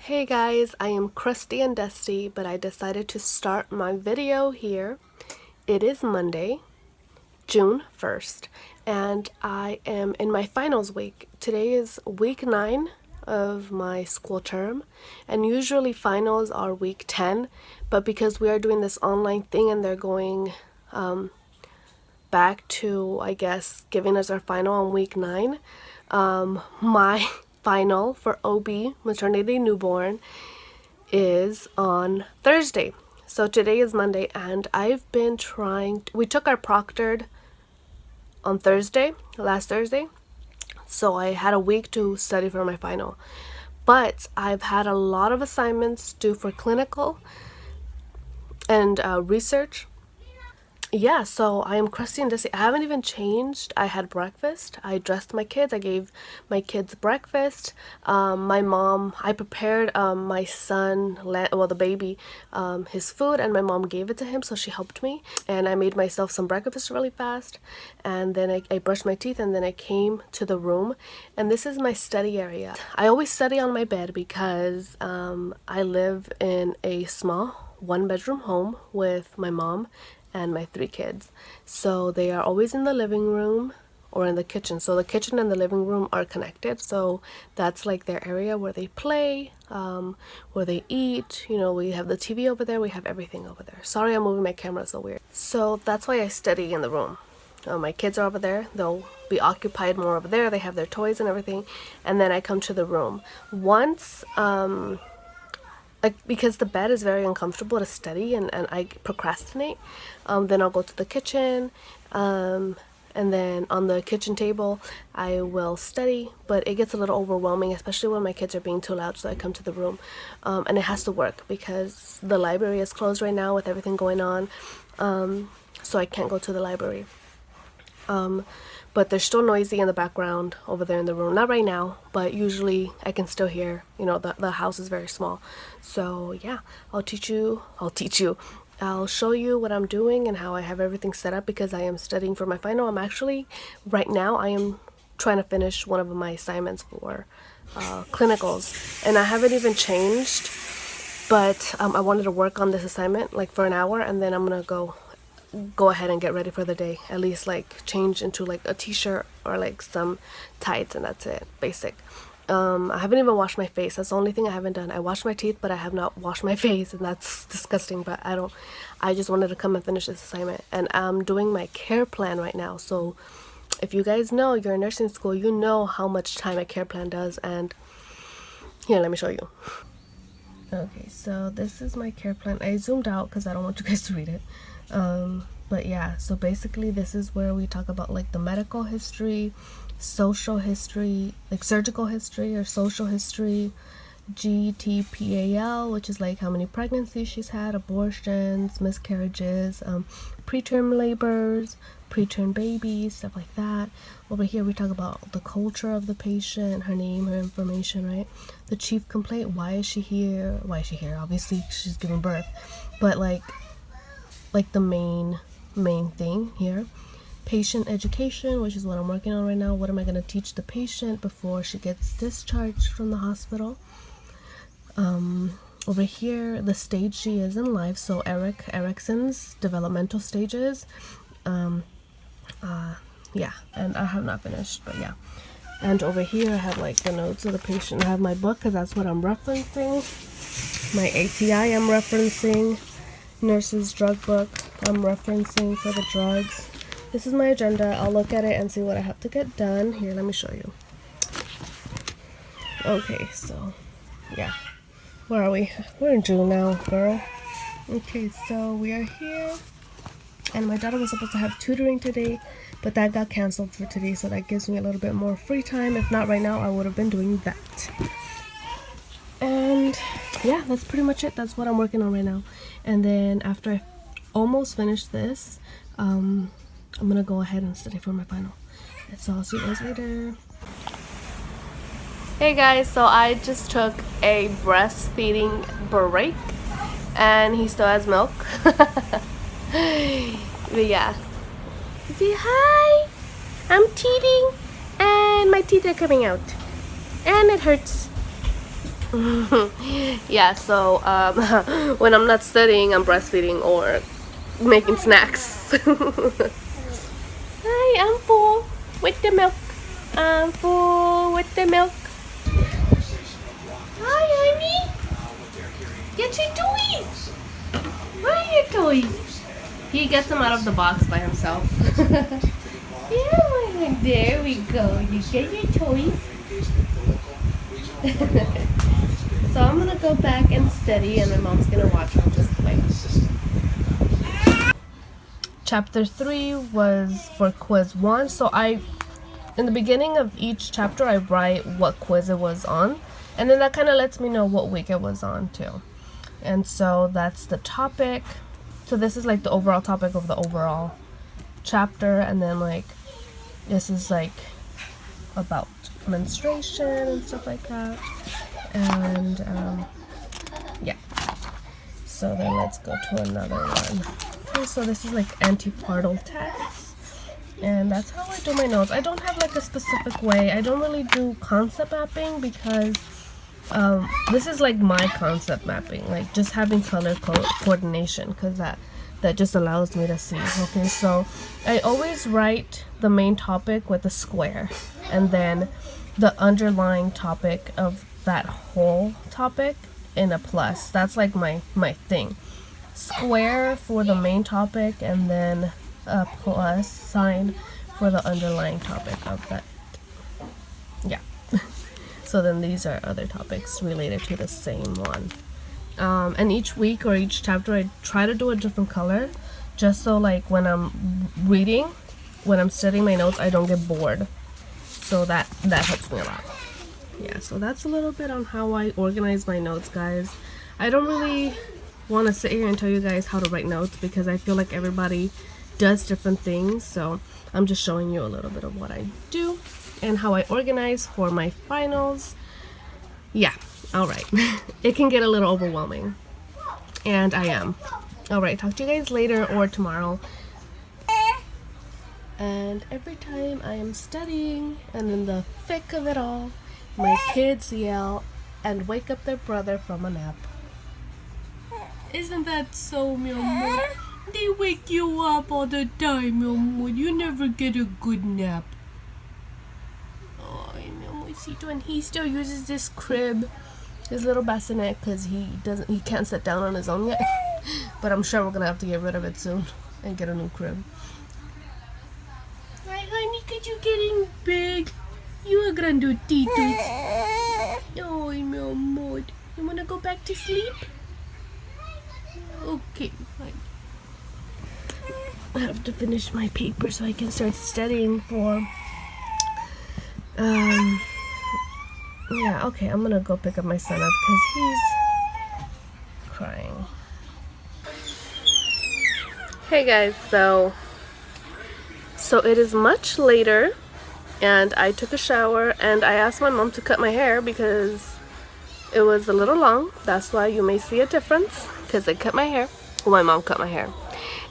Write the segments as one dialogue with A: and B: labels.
A: Hey guys, I am crusty and dusty, but I decided to start my video here. It is Monday, June 1st, and I am in my finals week. Today is week 9 of my school term, and usually finals are week 10, but because we are doing this online thing and they're going back to, I guess, giving us our final on week 9, my final for OB, maternity newborn, is on Thursday. So today is Monday, and I've been we took our proctored on Thursday, last Thursday. So I had a week to study for my final. But I've had a lot of assignments due for clinical and research. Yeah, so I am crusty and dusty. I haven't even changed. I had breakfast. I dressed my kids. I gave my kids breakfast. I prepared my son, the baby, his food, and my mom gave it to him, so she helped me. And I made myself some breakfast really fast. And then I brushed my teeth, and then I came to the room. And this is my study area. I always study on my bed because I live in a small one-bedroom home with my mom and my 3 kids. So they are always in the living room or in the kitchen. So the kitchen and the living room are connected. So that's like their area where they play, where they eat. You know, we have the TV over there. We have everything over there. Sorry, I'm moving my camera so weird. So that's why I study in the room. My kids are over there. They'll be occupied more over there. They have their toys and everything. And then I come to the room. Once, because the bed is very uncomfortable to study and I procrastinate, then I'll go to the kitchen, and then on the kitchen table I will study, but it gets a little overwhelming, especially when my kids are being too loud, so I come to the room, and it has to work because the library is closed right now with everything going on, so I can't go to the library. But they're still noisy in the background over there in the room. Not right now, but usually I can still hear, the house is very small. So yeah, I'll show you what I'm doing and how I have everything set up because I am studying for my final. Right now, I am trying to finish one of my assignments for clinicals. And I haven't even changed, but I wanted to work on this assignment like for an hour, and then I'm going to go ahead and get ready for the day. At least like change into like a t-shirt or like some tights, and that's it. Basic. I haven't even washed my face. That's the only thing I haven't done. I washed my teeth, but I have not washed my face, and that's disgusting, but I just wanted to come and finish this assignment. And I'm doing my care plan right now. So if you guys know, you're in nursing school, you know how much time a care plan does. And here, let me show you. Okay, so this is my care plan. I zoomed out because I don't want you guys to read it. But yeah, so basically this is where we talk about like the medical history, social history, like surgical history or social history, GTPAL, which is like how many pregnancies she's had, abortions, miscarriages, preterm labors, preterm babies, stuff like that. Over here we talk about the culture of the patient, her name, her information, right? The chief complaint, why is she here? Obviously she's giving birth, but like the main thing here. Patient education, which is what I'm working on right now. What am I going to teach the patient before she gets discharged from the hospital? Over here, the stage she is in life. So Erickson's developmental stages. Yeah, and I have not finished, but yeah. And over here I have like the notes of the patient. I have my book because that's what I'm referencing. My ATI I'm referencing. Nurse's drug book I'm referencing for the drugs. This is my agenda. I'll look at it and see what I have to get done. Here, let me show you. Okay, so yeah. Where are we? We're in June now, girl. Okay, so we are here. And my daughter was supposed to have tutoring today, but that got canceled for today, so that gives me a little bit more free time. If not right now, I would have been doing that. And yeah, that's pretty much it. That's what I'm working on right now. And then after I almost finish this, I'm gonna go ahead and study for my final. So I'll see you guys later. Hey guys, so I just took a breastfeeding break and he still has milk. But yeah. Say hi. I'm teething and my teeth are coming out and it hurts. Yeah, so when I'm not studying, I'm breastfeeding or making snacks. Hi, I'm full with the milk. I'm full with the milk. Hi, honey. Get your toys. Where are your toys? He gets them out of the box by himself. Yeah, there we go. You get your toys. So I'm gonna go back and study, and my mom's gonna watch me just play. Chapter 3 was for quiz 1. So in the beginning of each chapter, I write what quiz it was on, and then that kind of lets me know what week it was on too. And so that's the topic. So this is like the overall topic of the overall chapter, and then like this is like about menstruation and stuff like that. And yeah, so then let's go to another one. Okay, so this is like antepartum tests, and that's how I do my notes. I don't have like a specific way. I don't really do concept mapping because this is like my concept mapping, like just having color coordination, because that just allows me to see. Okay, so I always write the main topic with a square, and then the underlying topic of that whole topic in a plus. That's like my thing. Square for the main topic, and then a plus sign for the underlying topic of that. Yeah. So then these are other topics related to the same one. And each week or each chapter I try to do a different color, just so like when I'm reading, when I'm studying my notes, I don't get bored. So that helps me a lot. Yeah, so that's a little bit on how I organize my notes, guys. I don't really want to sit here and tell you guys how to write notes because I feel like everybody does different things. So I'm just showing you a little bit of what I do and how I organize for my finals. Yeah, alright. It can get a little overwhelming. And I am. Alright, talk to you guys later or tomorrow. And every time I am studying and in the thick of it all, my kids yell and wake up their brother from a nap. Isn't that so, mi amor? They wake you up all the time, mi amor. You never get a good nap. Oh, mi amorcito. And he still uses this crib, his little bassinet, because he can't sit down on his own yet. But I'm sure we're gonna have to get rid of it soon and get a new crib. Right, honey, because you're getting big. You are grandotito. Oh, mi amor. You wanna go back to sleep? Okay, fine. I have to finish my paper so I can start studying for yeah, okay, I'm gonna go pick up my son up because he's crying. Hey guys, so it is much later and I took a shower and I asked my mom to cut my hair because it was a little long. That's why you may see a difference, because they cut my hair. Well, my mom cut my hair.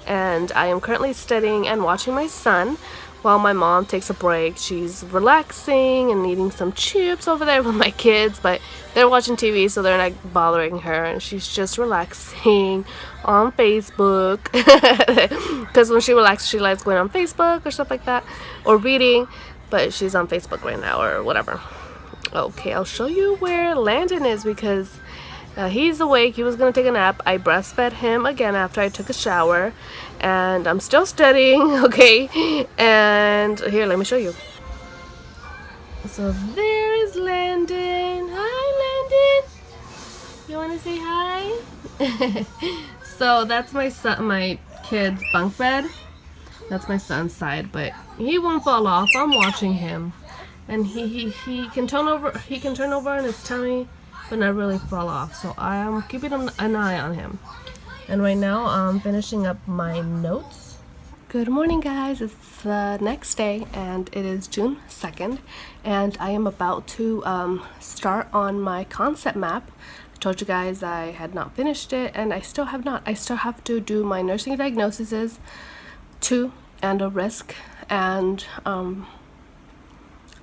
A: And I am currently studying and watching my son while my mom takes a break. She's relaxing and eating some chips over there with my kids, but they're watching TV, so they're not bothering her, and she's just relaxing on Facebook. Because when she relaxes, she likes going on Facebook or stuff like that, or reading, but she's on Facebook right now or whatever. Okay, I'll show you where Landon is because he's awake. He was going to take a nap. I breastfed him again after I took a shower, and I'm still studying, okay? And here, let me show you. So there is Landon. Hi, Landon. You want to say hi? So that's my son, my kid's bunk bed. That's my son's side, but he won't fall off. I'm watching him. And he can turn over on his tummy, but not really fall off. So I am keeping an eye on him. And right now I'm finishing up my notes. Good morning, guys. It's the next day, and it is June 2nd, and I am about to start on my concept map. I told you guys I had not finished it, and I still have not. I still have to do my nursing diagnoses 2 and a risk, and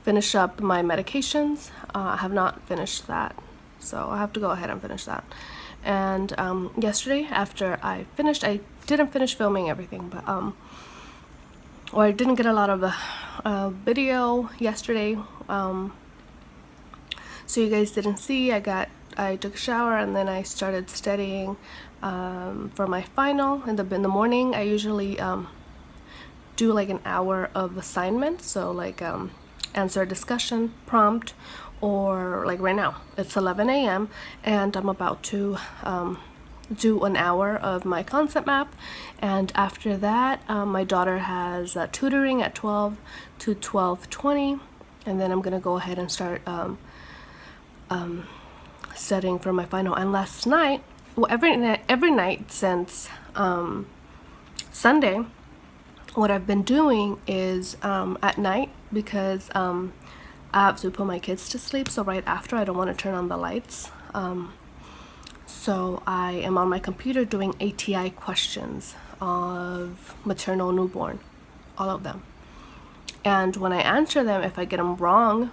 A: finish up my medications. I have not finished that, so I have to go ahead and finish that. And yesterday after I finished, I didn't finish filming everything, but or I didn't get a lot of video yesterday, so you guys didn't see. I took a shower and then I started studying for my final. In the morning I usually do like an hour of assignments, so like answer a discussion prompt, or like right now it's 11 a.m. and I'm about to do an hour of my concept map, and after that my daughter has tutoring at 12 to 12:20, and then I'm gonna go ahead and start studying for my final. And last night, well, every night since Sunday, what I've been doing is at night, because I have to put my kids to sleep, so right after I don't want to turn on the lights, so I am on my computer doing ATI questions of maternal newborn, all of them. And when I answer them, if I get them wrong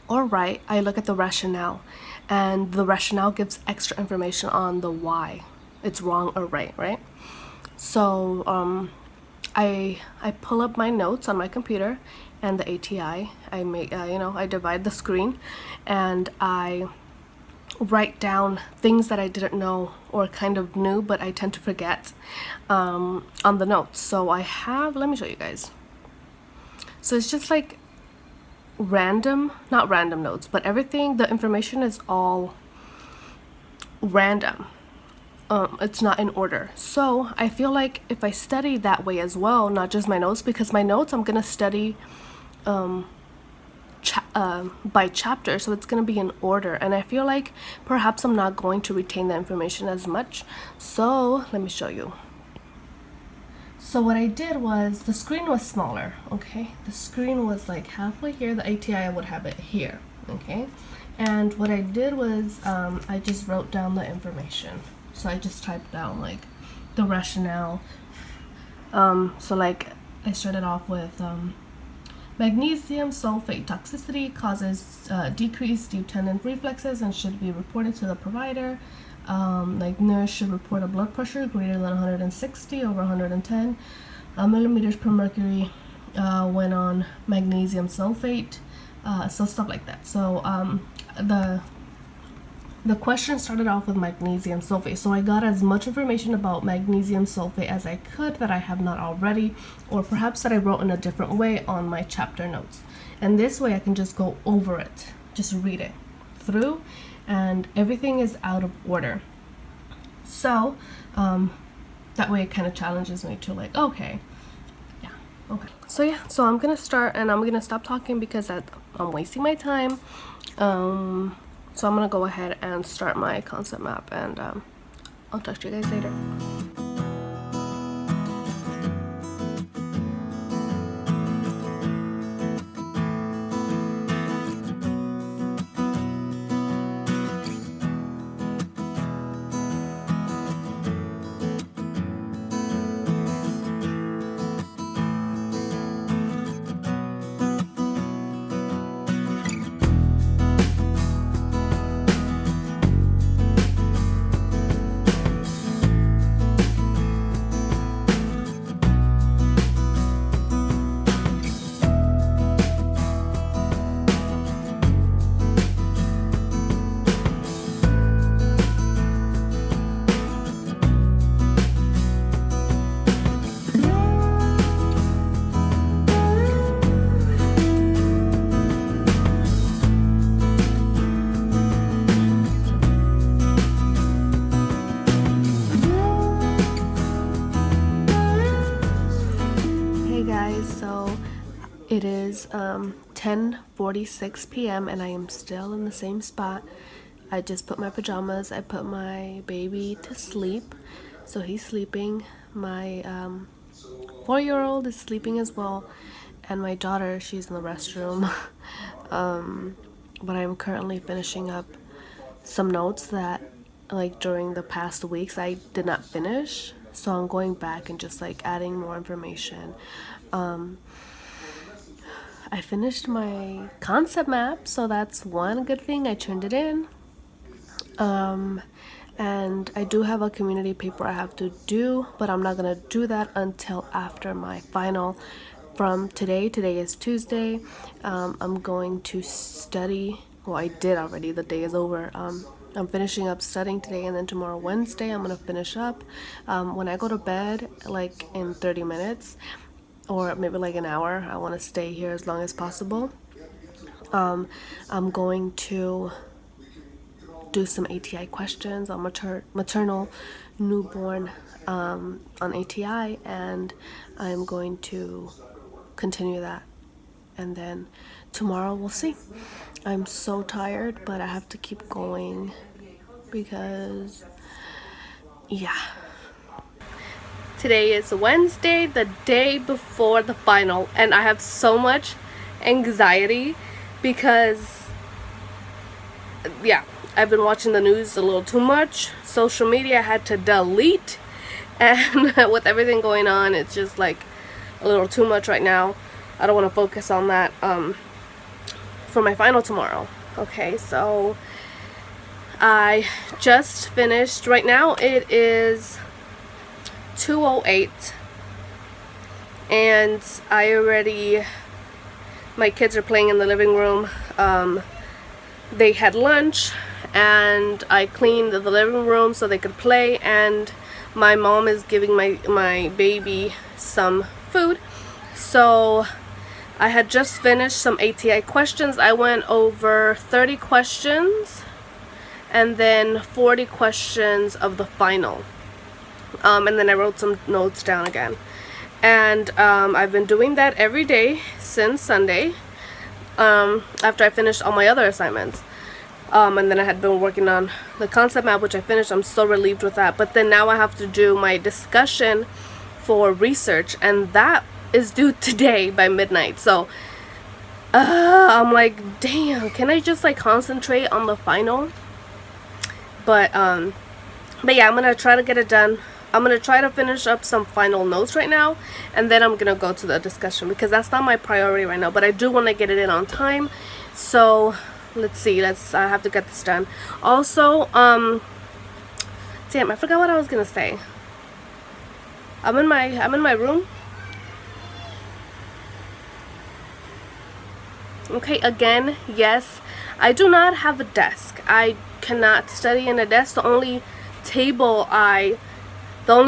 A: or right, I look at the rationale, and the rationale gives extra information on the why it's wrong or right, right? So I pull up my notes on my computer and the ATI. I make I divide the screen and I write down things that I didn't know or kind of knew but I tend to forget on the notes. So I have, let me show you guys. So it's just like not random notes, but everything, the information is all random. It's not in order. So I feel like if I study that way as well, not just my notes, because my notes I'm gonna study by chapter, so it's gonna be in order, and I feel like perhaps I'm not going to retain the information as much. So let me show you. So what I did was, the screen was smaller, okay? The screen was like halfway here. The ATI, I would have it here, okay? And what I did was I just wrote down the information. So I just typed down like the rationale. So like I started off with magnesium sulfate toxicity causes decreased dependent reflexes and should be reported to the provider. Like nurse should report a blood pressure greater than 160 over 110 millimeters per mercury when on magnesium sulfate. So stuff like that. So the question started off with magnesium sulfate, so I got as much information about magnesium sulfate as I could that I have not already, or perhaps that I wrote in a different way on my chapter notes. And this way I can just go over it, just read it through, and everything is out of order. So that way it kind of challenges me to like, okay, yeah, okay. So yeah, so I'm gonna start, and I'm gonna stop talking because I'm wasting my time. So I'm gonna go ahead and start my concept map, and I'll talk to you guys later. It is 10:46 p.m. and I am still in the same spot. I just put my pajamas, I put my baby to sleep, so he's sleeping. My 4-year-old is sleeping as well, and my daughter, she's in the restroom. But I'm currently finishing up some notes that, like, during the past weeks I did not finish, so I'm going back and just like adding more information. I finished my concept map, so that's one good thing. I turned it in. And I do have a community paper I have to do, but I'm not gonna do that until after my final from today. Today is Tuesday. I'm going to study. Well, I did already. The day is over. I'm finishing up studying today, and then tomorrow, Wednesday, I'm gonna finish up. When I go to bed, like in 30 minutes or maybe like an hour, I want to stay here as long as possible. I'm going to do some ATI questions on maternal, newborn, on ATI, and I'm going to continue that. And then tomorrow we'll see. I'm so tired, but I have to keep going because, yeah. Today is Wednesday, the day before the final, and I have so much anxiety because, yeah, I've been watching the news a little too much. Social media I had to delete, and with everything going on, it's just like a little too much right now. I don't want to focus on that for my final tomorrow. Okay, so I just finished. Right now it is 2:08, and my kids are playing in the living room. They had lunch, and I cleaned the living room so they could play, and my mom is giving my baby some food. So I had just finished some ATI questions. I went over 30 questions and then 40 questions of the final. And then I wrote some notes down again. And I've been doing that every day since Sunday, after I finished all my other assignments. And then I had been working on the concept map, which I finished. I'm so relieved with that. But then now I have to do my discussion for research, and that is due today by midnight. So I'm like, damn, can I just like concentrate on the final? But yeah, I'm gonna try to get it done. I'm gonna try to finish up some final notes right now, and then I'm gonna go to the discussion because that's not my priority right now, but I do want to get it in on time. So let's see, I have to get this done. Also, damn, I forgot what I was gonna say. I'm in my room. Okay, again, yes, I do not have a desk. I cannot study in a desk. The only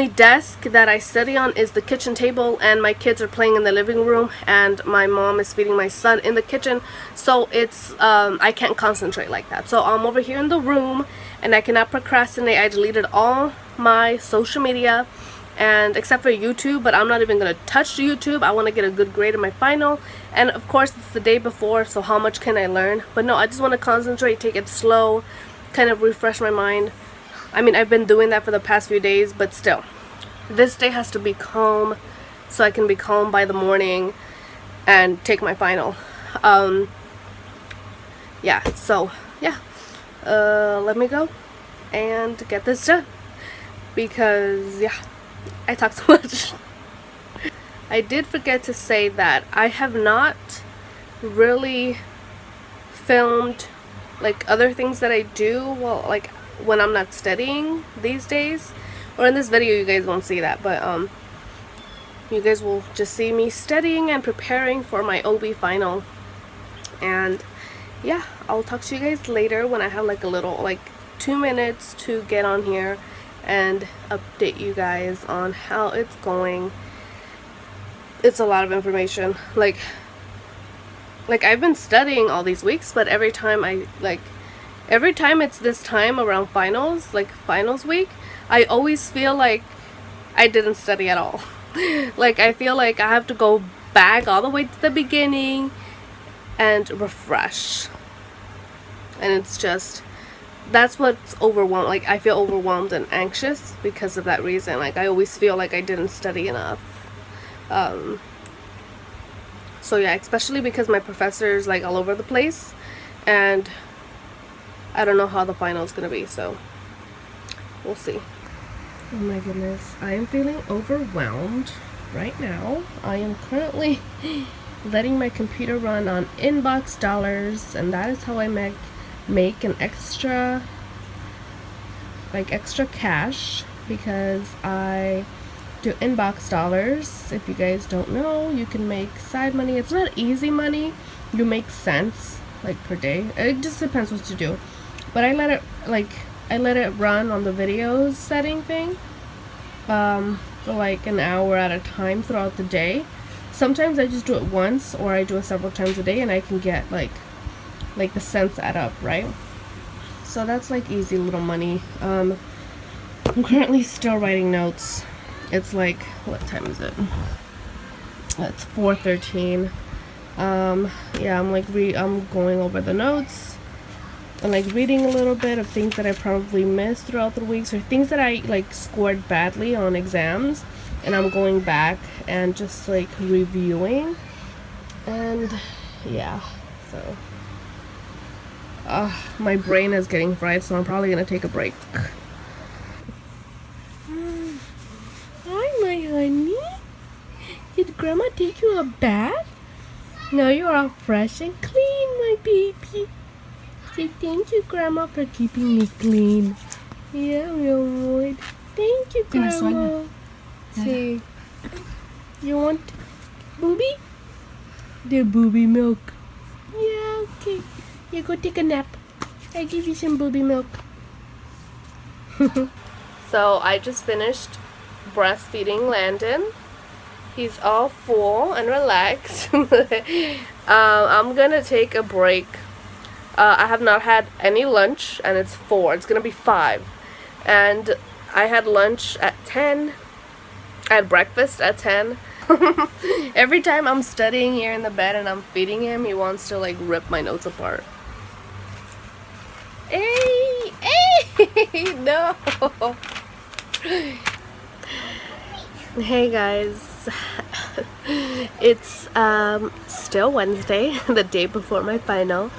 A: desk that I study on is the kitchen table, and my kids are playing in the living room, and my mom is feeding my son in the kitchen. So it's I can't concentrate like that. So I'm over here in the room, and I cannot procrastinate. I deleted all my social media, and except for YouTube, but I'm not even gonna touch YouTube. I want to get a good grade in my final, and of course it's the day before, so how much can I learn? But no, I just want to concentrate, take it slow, kind of refresh my mind. I mean, I've been doing that for the past few days, but still, this day has to be calm so I can be calm by the morning and take my final. Yeah, so yeah, let me go and get this done because, yeah, I talk too much. I did forget to say that I have not really filmed like other things that I do, well, like when I'm not studying these days, or in this video you guys won't see that, but you guys will just see me studying and preparing for my OB final. And yeah, I'll talk to you guys later when I have like a little, like 2 minutes to get on here and update you guys on how it's going. It's a lot of information. Like I've been studying all these weeks, but every time it's this time around finals, like finals week, I always feel like I didn't study at all. Like I feel like I have to go back all the way to the beginning and refresh. And it's just, that's what's overwhelmed. Like I feel overwhelmed and anxious because of that reason. Like I always feel like I didn't study enough. So yeah, especially because my professor is like all over the place, and I don't know how the final is gonna be, so we'll see. Oh my goodness, I am feeling overwhelmed right now. I am currently letting my computer run on inbox dollars, and that is how I make an extra like extra cash because I do inbox dollars. If you guys don't know, you can make side money. It's not easy money. You make cents like per day. It just depends what you do. But I let it run on the videos setting thing for like an hour at a time throughout the day. Sometimes I just do it once, or I do it several times a day, and I can get like the cents add up, right? So that's like easy little money. I'm currently still writing notes. It's like, what time is it? It's 4:13. Yeah, I'm going over the notes and like reading a little bit of things that I probably missed throughout the weeks, or things that I like scored badly on exams, and I'm going back and just like reviewing. And yeah, so my brain is getting fried, so I'm probably gonna take a break. Hi, my honey. Did Grandma take you a bath? Now you're all fresh and clean, my baby. Say thank you, Grandma, for keeping me clean. Yeah, real wood. Thank you, Grandma. Say, you want booby? The booby milk. Yeah, okay. You go take a nap. I give you some booby milk. So I just finished breastfeeding Landon. He's all full and relaxed. I'm gonna take a break. I have not had any lunch, and it's 4. It's gonna be 5. And I had lunch at 10. I had breakfast at 10. Every time I'm studying here in the bed and I'm feeding him, he wants to like rip my notes apart. Hey, hey, no. Hey guys, it's still Wednesday, the day before my final,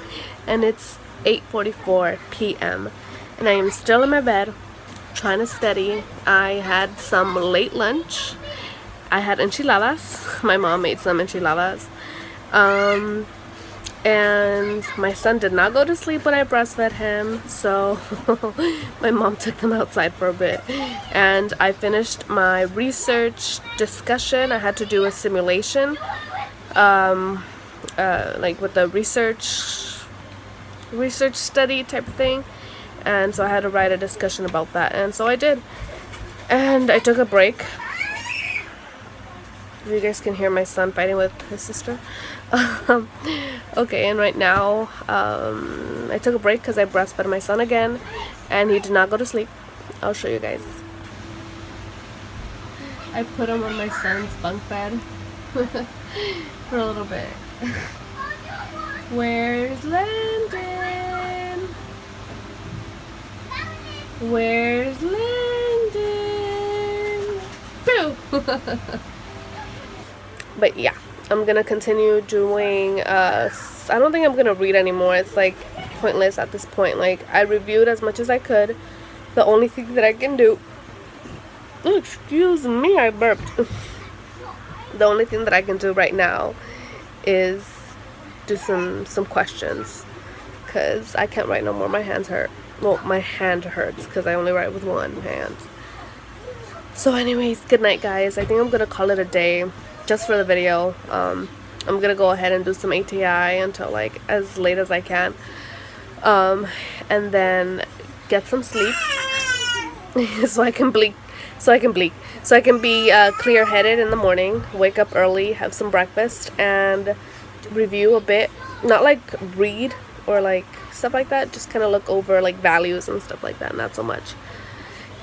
A: and it's 8:44 p.m. and I am still in my bed trying to study. I had some late lunch. I had enchiladas. My mom made some enchiladas. And my son did not go to sleep when I breastfed him, so my mom took him outside for a bit. And I finished my research discussion. I had to do a simulation, like with the research study type of thing. And so I had to write a discussion about that, and so I did. And I took a break. You guys can hear my son fighting with his sister. Okay, and right now I took a break because I breastfed my son again, and he did not go to sleep. I'll show you guys. I put him on my son's bunk bed for a little bit. Where's Landon? Where's Landon? Boo! But yeah, I'm gonna continue doing I don't think I'm gonna read anymore. It's like pointless at this point. Like, I reviewed as much as I could. The only thing that I can do, oh, excuse me, I burped. The only thing that I can do right now is do some questions, because I can't write no more. My hands hurt. Well, my hand hurts because I only write with one hand. So anyways, good night guys. I think I'm gonna call it a day just for the video. I'm gonna go ahead and do some ATI until like as late as I can, and then get some sleep so I can be clear-headed in the morning, wake up early, have some breakfast, and review a bit. Not like read or like stuff like that, just kind of look over like values and stuff like that, not so much.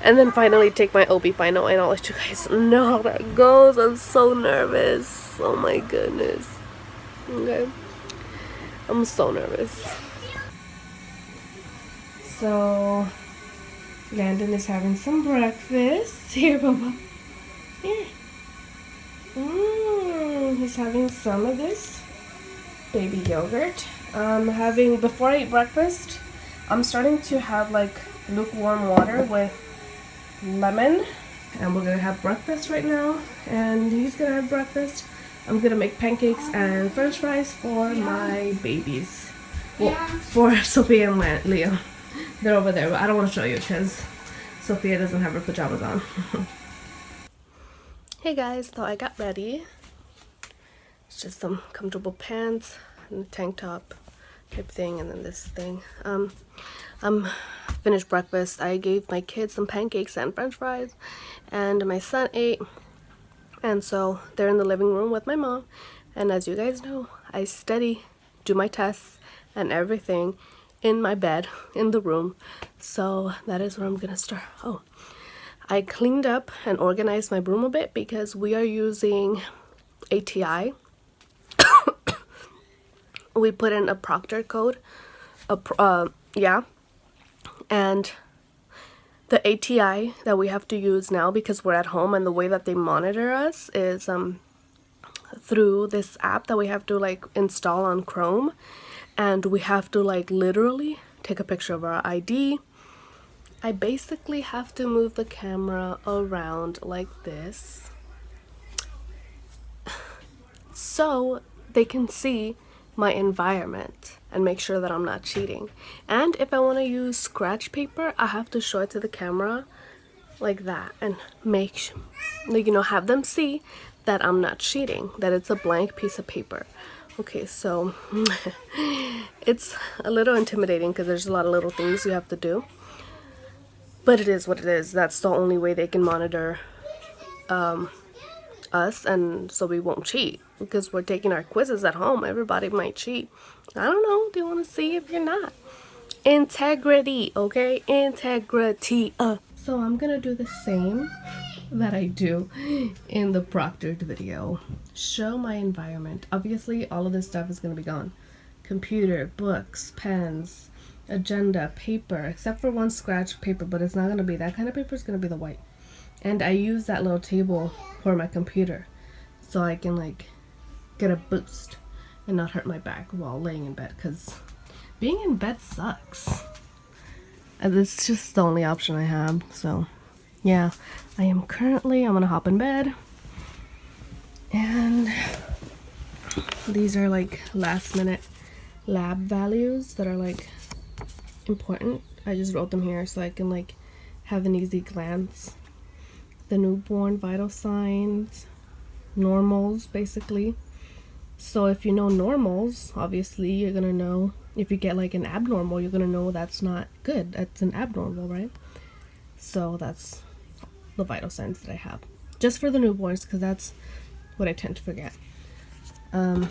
A: And then finally take my OB final, and I'll let you guys know how that goes. I'm so nervous. Oh my goodness. Okay. I'm so nervous. So, Landon is having some breakfast. Here, Mama. Here. He's having some of this baby yogurt. Before I eat breakfast, I'm starting to have like lukewarm water with lemon, and we're gonna have breakfast right now, and he's gonna have breakfast. I'm gonna make pancakes and french fries for my babies. Well, for Sophia and Leo. They're over there, but I don't want to show you because Sophia doesn't have her pajamas on. Hey guys, so I got ready. It's just some comfortable pants and a tank top type thing, and then this thing. I'm finished breakfast. I gave my kids some pancakes and french fries, and my son ate, and so they're in the living room with my mom. And as you guys know, I do my tests and everything in my bed in the room, so that is where I'm gonna start. Oh, I cleaned up and organized my room a bit because we are using ATI. We put in a proctor code, and the ATI that we have to use now because we're at home, and the way that they monitor us is through this app that we have to like install on Chrome, and we have to like literally take a picture of our ID. I basically have to move the camera around like this so they can see my environment and make sure that I'm not cheating. And if I want to use scratch paper, I have to show it to the camera like that and make like, you know, have them see that I'm not cheating, that it's a blank piece of paper. Okay, so it's a little intimidating because there's a lot of little things you have to do, but it is what it is. That's the only way they can monitor us, and so we won't cheat because we're taking our quizzes at home. Everybody might cheat. I don't know. They want to see if you're not. Integrity, okay? Integrity. So I'm gonna do the same that I do in the proctored video. Show my environment. Obviously, all of this stuff is gonna be gone. Computer, books, pens, agenda, paper, except for one scratch paper, but it's not gonna be that kind of paper. It's gonna be the white. And I use that little table for my computer so I can like get a boost and not hurt my back while laying in bed, because being in bed sucks. And it's just the only option I have. So yeah, I'm gonna hop in bed, and these are like last minute lab values that are like important. I just wrote them here so I can like have an easy glance. The newborn vital signs, normals basically. So if you know normals, obviously you're gonna know. If you get like an abnormal, you're gonna know that's not good. That's an abnormal, right? So that's the vital signs that I have, just for the newborns, because that's what I tend to forget. And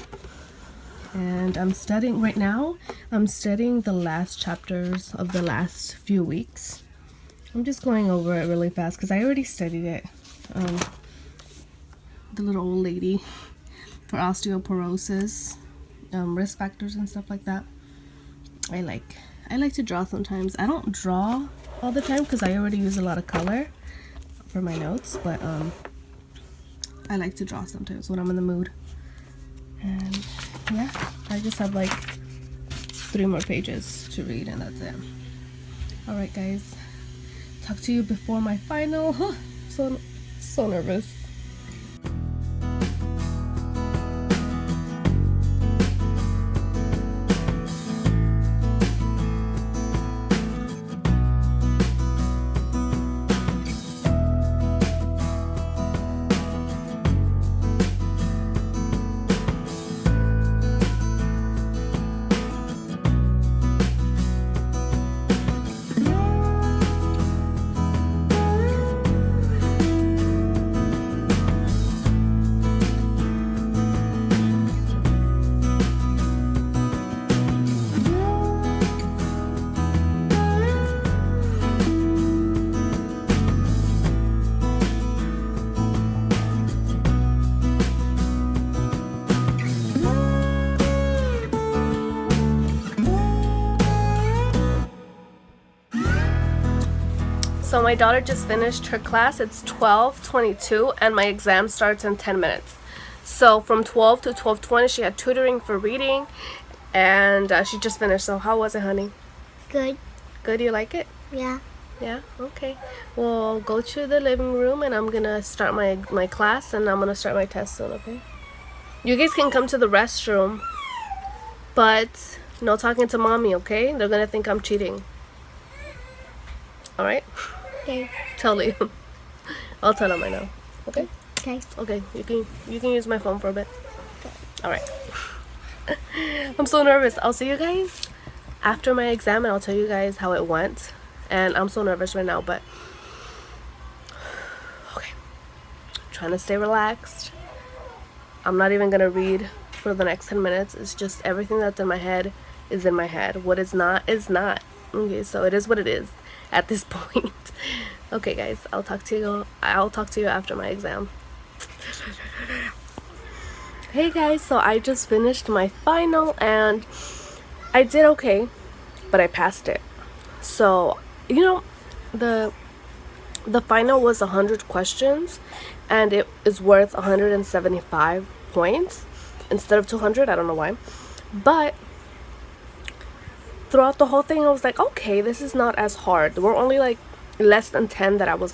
A: I'm studying right now. I'm studying the last chapters of the last few weeks. I'm just going over it really fast because I already studied it. The little old lady for osteoporosis, risk factors and stuff like that. I like to draw sometimes. I don't draw all the time because I already use a lot of color for my notes, but I like to draw sometimes when I'm in the mood. And yeah, I just have like 3 more pages to read, and that's it. Alright guys, talk to you before my final. So nervous. So my daughter just finished her class. It's 12:22 and my exam starts in 10 minutes. So from 12 to 12:20 she had tutoring for reading, and she just finished. So how was it, honey?
B: Good.
A: Good, you like it?
B: Yeah.
A: Yeah? Okay. Well, go to the living room and I'm gonna start my class, and I'm gonna start my test soon, okay? You guys can come to the restroom, but no talking to mommy, okay? They're gonna think I'm cheating. Alright?
B: Okay.
A: Tell Liam. I'll tell him I know. Okay?
B: Okay.
A: Okay, you can use my phone for a bit. Alright. I'm so nervous. I'll see you guys after my exam and I'll tell you guys how it went. And I'm so nervous right now, but okay. Trying to stay relaxed. I'm not even gonna read for the next 10 minutes. It's just everything that's in my head is in my head. What is not is not. Okay, so it is what it is at this point. Okay guys, I'll talk to you after my exam. Hey guys, so I just finished my final and I did okay, but I passed it. So, you know, the final was 100 questions and it is worth 175 points instead of 200. I don't know why. But throughout the whole thing, I was like, okay, this is not as hard. There were only like less than 10 that I was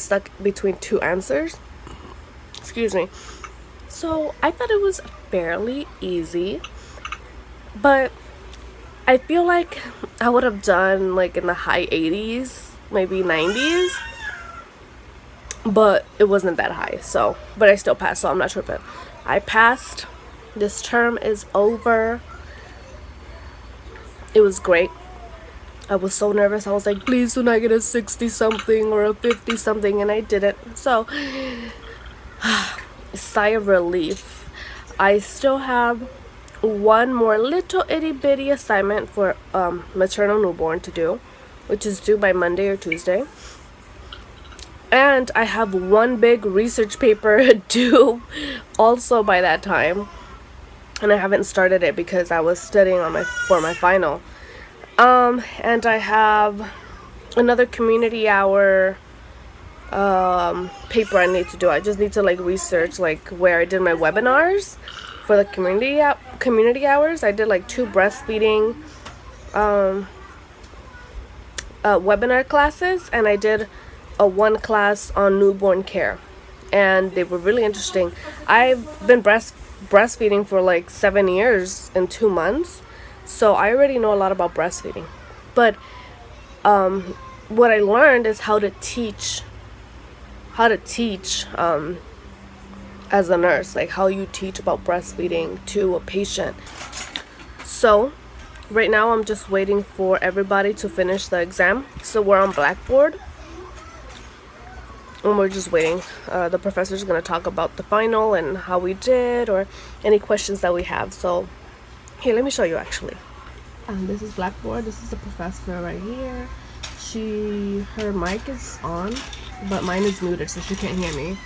A: stuck between two answers. Excuse me. So I thought it was fairly easy, but I feel like I would have done like in the high 80s, maybe 90s, but it wasn't that high. So, but I still passed, so I'm not sure, but I passed. This term is over. It was great. I was so nervous. I was like, please do not get a 60 something or a 50 something, and I didn't. So sigh of relief. I still have one more little itty bitty assignment for maternal newborn to do, which is due by Monday or Tuesday. And I have one big research paper due also by that time. And I haven't started it because I was studying for my final. And I have another community hour paper I need to do. I just need to like research like where I did my webinars for the community hours. I did like 2 breastfeeding webinar classes, and I did a 1 class on newborn care, and they were really interesting. I've been breastfeeding for like 7 years and 2 months, so I already know a lot about breastfeeding. But what I learned is how to teach as a nurse, like how you teach about breastfeeding to a patient. So right now I'm just waiting for everybody to finish the exam. So we're on Blackboard and we're just waiting. The professor's going to talk about the final and how we did, or any questions that we have. So here, let me show you actually. This is Blackboard. This is the professor right here. Her mic is on, but mine is muted, so she can't hear me.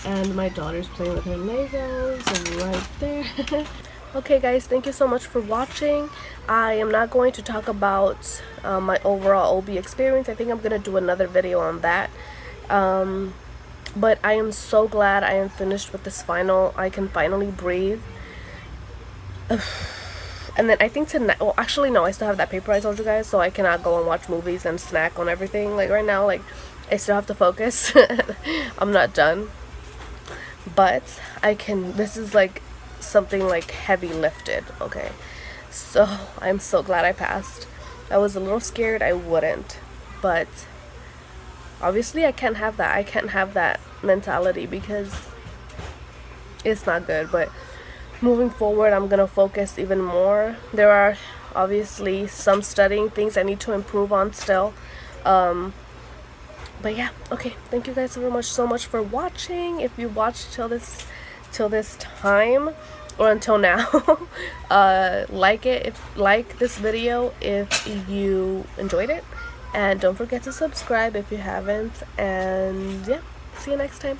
A: And my daughter's playing with her Legos right there. Okay guys, thank you so much for watching. I am not going to talk about my overall OB experience. I think I'm going to do another video on that. But I am so glad I am finished with this final. I can finally breathe. And then I think tonight, well actually no, I still have that paper I told you guys, so I cannot go and watch movies and snack on everything. Like right now, like I still have to focus. I'm not done. But I can, this is like something like heavy lifted, okay? So I'm so glad I passed. I was a little scared I wouldn't, but obviously I can't have that. I can't have that mentality because it's not good. But moving forward, I'm gonna focus even more. There are obviously some studying things I need to improve on still. But yeah, okay, thank you guys so much for watching. If you watched till this time, or until now, like this video if you enjoyed it, and don't forget to subscribe if you haven't. And yeah, see you next time.